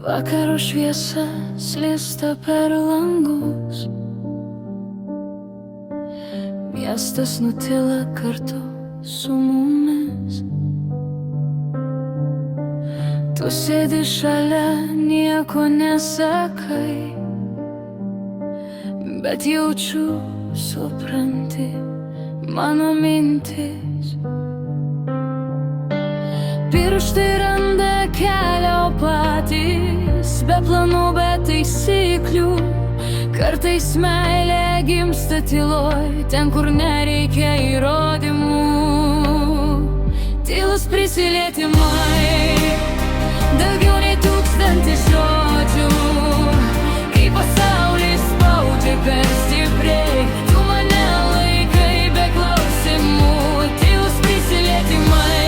Vakaro šviesa slysta per langus, miestas nutyla kartu su mumis. Tu sėdi šalia, nieko nesakai, bet jaučiu, supranti mano mintis. Pirštai randa kelią patys, be planų, be taisyklių. Kartais meilė gimsta tyloj, ten kur nereikia įrodymų. Tylus prisilietimai, daugiau nei 1000 žodžių. Kai pasaulis spaudžia per stipriai, tu mane laikai be klausimų. Tylus prisilietimai,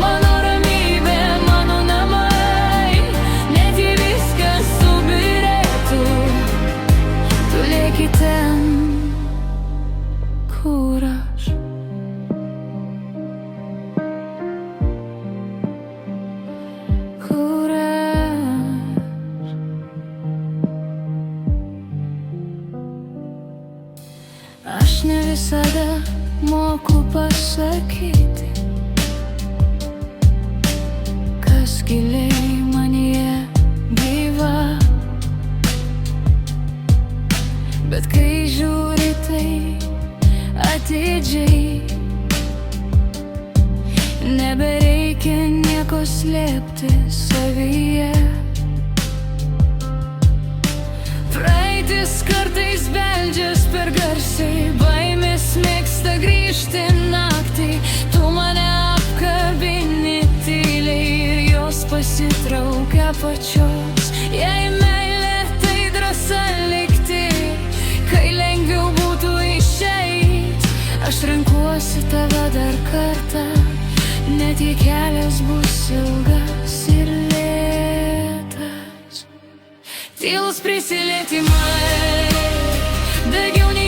mano ramybė, mano namai. Net jei viskas subyrėtų, tu lieki ten, kur aš. Kur aš. Aš ne visada moku pasakyti, kas giliai manyje gyva. Bet kai žiūri tai atidžiai, nebereikia nieko slėpti savyje. Praeitis kartais beldžias per garsiai, baimės mėgsta grįžti naktį. Tu mane apkabini tyliai ir jos pasitraukia pačios. Jei meilė tai drąsa likti, kai lengviau būtų išeit, aš renkuosi tave dar kartą, net jei kelias bus ilgas ir lėtas. Tylus prisilietimai, daugiau nei